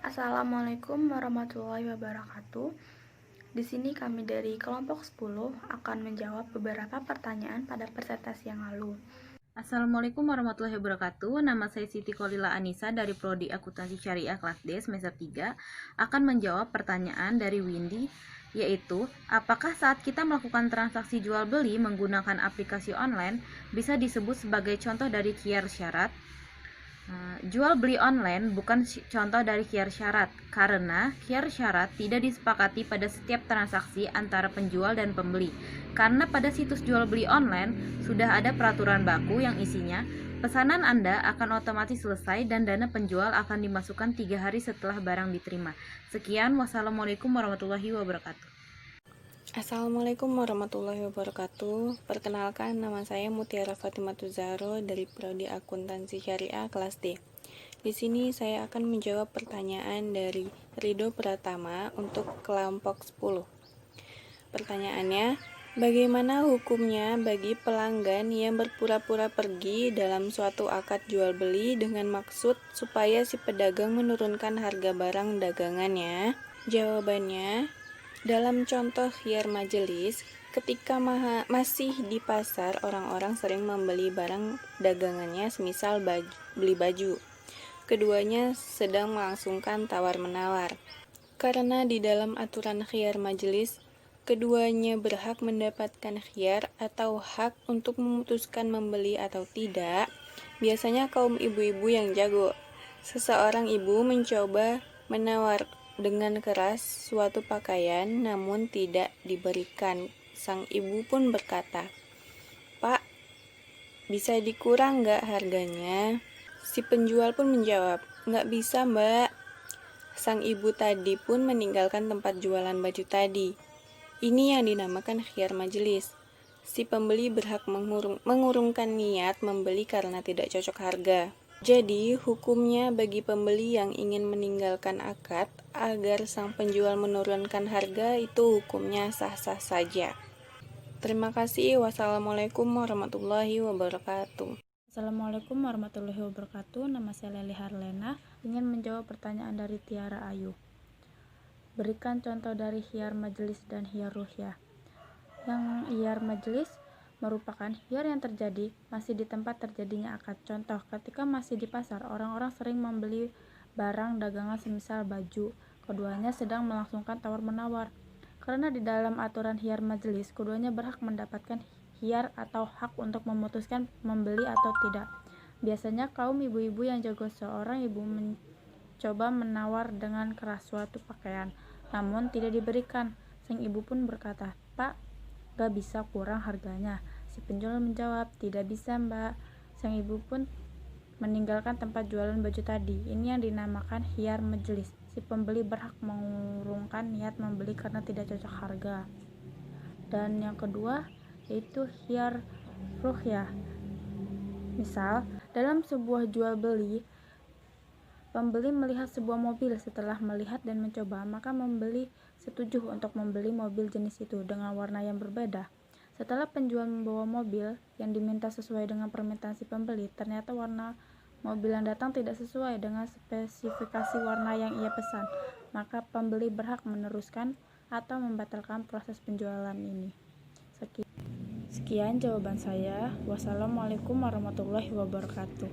Assalamualaikum warahmatullahi wabarakatuh. Di sini kami dari kelompok 10 akan menjawab beberapa pertanyaan pada presentasi yang lalu. Assalamualaikum warahmatullahi wabarakatuh. Nama saya Siti Kolila Anissa dari Prodi Akuntansi Syariah kelas D semester 3 akan menjawab pertanyaan dari Windy, yaitu apakah saat kita melakukan transaksi jual beli menggunakan aplikasi online bisa disebut sebagai contoh dari khiyar syarat? Jual beli online bukan contoh dari khiyar syarat, karena khiyar syarat tidak disepakati pada setiap transaksi antara penjual dan pembeli. Karena pada situs jual beli online sudah ada peraturan baku yang isinya pesanan Anda akan otomatis selesai dan dana penjual akan dimasukkan 3 hari setelah barang diterima. Sekian, wassalamualaikum warahmatullahi wabarakatuh. Assalamualaikum warahmatullahi wabarakatuh. Perkenalkan, nama saya Mutiara Fatimah Zahro dari Prodi Akuntansi Syariah kelas D. Di sini saya akan menjawab pertanyaan dari Rido Pratama untuk kelompok 10. Pertanyaannya, bagaimana hukumnya bagi pelanggan yang berpura-pura pergi dalam suatu akad jual beli dengan maksud supaya si pedagang menurunkan harga barang dagangannya? Jawabannya, dalam contoh khiyar majelis, ketika masih di pasar, orang-orang sering membeli barang dagangannya, semisal beli baju. Keduanya sedang melangsungkan tawar-menawar. Karena di dalam aturan khiyar majelis, keduanya berhak mendapatkan khiyar atau hak untuk memutuskan membeli atau tidak. Biasanya kaum ibu-ibu yang jago. Seseorang ibu mencoba menawar dengan keras suatu pakaian, namun tidak diberikan. Sang ibu pun berkata, "Pak, bisa dikurang nggak harganya?" Si penjual pun menjawab, "Nggak bisa, Mbak." Sang ibu tadi pun meninggalkan tempat jualan baju tadi. Ini yang dinamakan khiyar majelis. Si pembeli berhak mengurungkan niat membeli karena tidak cocok harga. Jadi, hukumnya bagi pembeli yang ingin meninggalkan akad agar sang penjual menurunkan harga itu hukumnya sah-sah saja. Terima kasih. Wassalamualaikum warahmatullahi wabarakatuh. Assalamualaikum warahmatullahi wabarakatuh. Nama saya Leli Harlena, ingin menjawab pertanyaan dari Tiara Ayu. Berikan contoh dari khiyar majelis dan khiyar ruhyah. Yang khiyar majelis merupakan khiyar yang terjadi masih di tempat terjadinya akad. Contoh, ketika masih di pasar, orang-orang sering membeli barang dagangan semisal baju. Keduanya sedang melangsungkan tawar-menawar. Karena di dalam aturan khiyar majelis, keduanya berhak mendapatkan khiyar atau hak untuk memutuskan membeli atau tidak. Biasanya kaum ibu-ibu yang jago, seorang ibu mencoba menawar dengan keras suatu pakaian, namun tidak diberikan. Sang ibu pun berkata, "Pak, gak bisa kurang harganya." Si penjual menjawab, "Tidak bisa, Mbak." Sang ibu pun meninggalkan tempat jualan baju tadi. Ini yang dinamakan khiyar majelis. Si pembeli berhak mengurungkan niat membeli karena tidak cocok harga. Dan yang kedua yaitu khiyar ruhyah. Misal, dalam sebuah jual beli, pembeli melihat sebuah mobil. Setelah melihat dan mencoba, maka membeli setuju untuk membeli mobil jenis itu dengan warna yang berbeda. Setelah penjual membawa mobil yang diminta sesuai dengan permintaan si pembeli, ternyata warna mobil yang datang tidak sesuai dengan spesifikasi warna yang ia pesan, maka pembeli berhak meneruskan atau membatalkan proses penjualan ini. Sekian jawaban saya. Wassalamualaikum warahmatullahi wabarakatuh.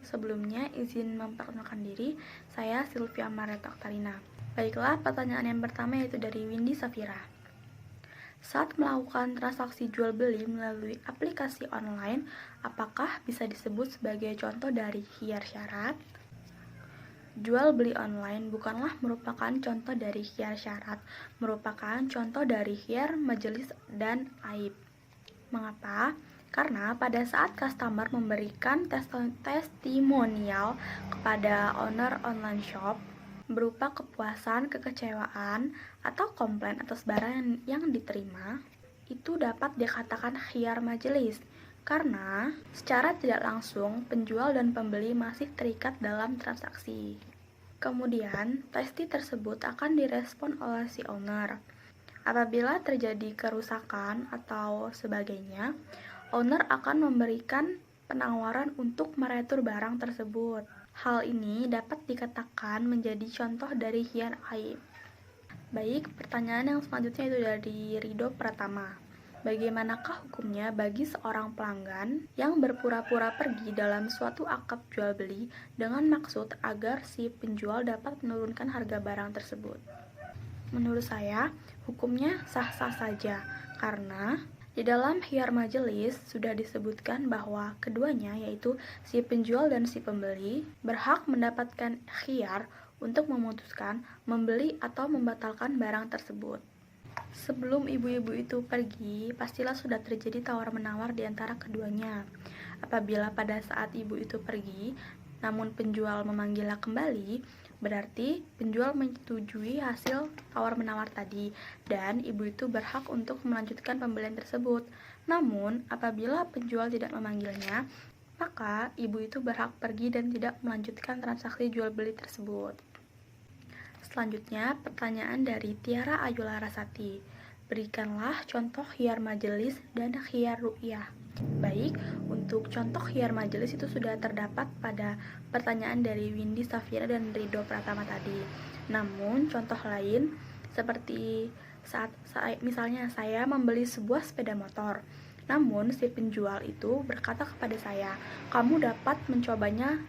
Sebelumnya, izin memperkenalkan diri, saya Sylvia Marieta Oktarina. Baiklah, pertanyaan yang pertama yaitu dari Windy Safira. Saat melakukan transaksi jual beli melalui aplikasi online, apakah bisa disebut sebagai contoh dari khiyar syarat? Jual beli online bukanlah merupakan contoh dari khiyar syarat, merupakan contoh dari khiyar majelis dan aib. Mengapa? Karena pada saat customer memberikan testimonial kepada owner online shop berupa kepuasan, kekecewaan, atau komplain atas barang yang diterima, itu dapat dikatakan khiyar majelis karena secara tidak langsung penjual dan pembeli masih terikat dalam transaksi. Kemudian, testi tersebut akan direspon oleh si owner. Apabila terjadi kerusakan atau sebagainya, owner akan memberikan penawaran untuk meretur barang tersebut. Hal ini dapat dikatakan menjadi contoh dari khiyar aib. Baik, pertanyaan yang selanjutnya itu dari Rido Pratama. Bagaimanakah hukumnya bagi seorang pelanggan yang berpura-pura pergi dalam suatu akad jual beli dengan maksud agar si penjual dapat menurunkan harga barang tersebut? Menurut saya, hukumnya sah-sah saja, karena di dalam khiyar majelis sudah disebutkan bahwa keduanya, yaitu si penjual dan si pembeli, berhak mendapatkan khiyar untuk memutuskan membeli atau membatalkan barang tersebut. Sebelum ibu-ibu itu pergi, pastilah sudah terjadi tawar-menawar di antara keduanya. Apabila pada saat ibu itu pergi, namun penjual memanggilnya kembali, berarti penjual menyetujui hasil tawar-menawar tadi, dan ibu itu berhak untuk melanjutkan pembelian tersebut. Namun, apabila penjual tidak memanggilnya, maka ibu itu berhak pergi dan tidak melanjutkan transaksi jual beli tersebut. Selanjutnya, pertanyaan dari Tiara Ayu Larasati. Berikanlah contoh khiyar majelis dan khiyar ru'yah. Baik, untuk contoh khiyar majelis itu sudah terdapat pada pertanyaan dari Windy Safira dan Rido Pratama tadi. Namun, contoh lain seperti misalnya saya membeli sebuah sepeda motor. Namun, si penjual itu berkata kepada saya, "Kamu dapat mencobanya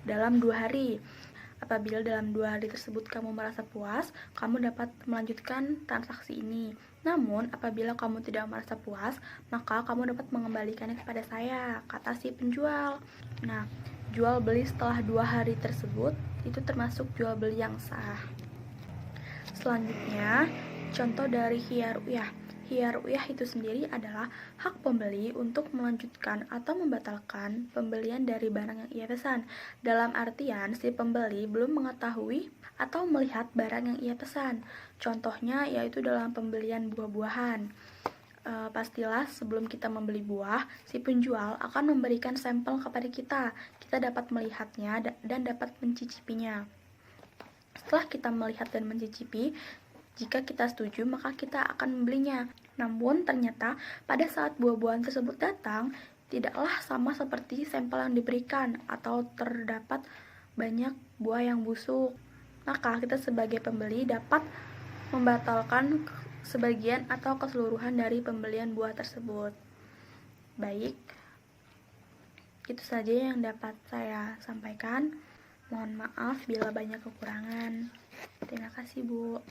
dalam 2 hari. Apabila dalam 2 hari tersebut kamu merasa puas, kamu dapat melanjutkan transaksi ini. Namun, apabila kamu tidak merasa puas, maka kamu dapat mengembalikannya kepada saya," kata si penjual. Nah, jual beli setelah 2 hari tersebut itu termasuk jual beli yang sah. Selanjutnya, contoh dari khiyar ru'yah. Khiyar ru'yah itu sendiri adalah hak pembeli untuk melanjutkan atau membatalkan pembelian dari barang yang ia pesan. Dalam artian, si pembeli belum mengetahui atau melihat barang yang ia pesan. Contohnya yaitu dalam pembelian buah-buahan. Pastilah sebelum kita membeli buah, si penjual akan memberikan sampel kepada kita. Kita dapat melihatnya dan dapat mencicipinya. Setelah kita melihat dan mencicipi, jika kita setuju, maka kita akan membelinya. Namun, ternyata pada saat buah-buahan tersebut datang, tidaklah sama seperti sampel yang diberikan, atau terdapat banyak buah yang busuk. Maka, kita sebagai pembeli dapat membatalkan sebagian atau keseluruhan dari pembelian buah tersebut. Baik, itu saja yang dapat saya sampaikan. Mohon maaf bila banyak kekurangan. Terima kasih, Bu.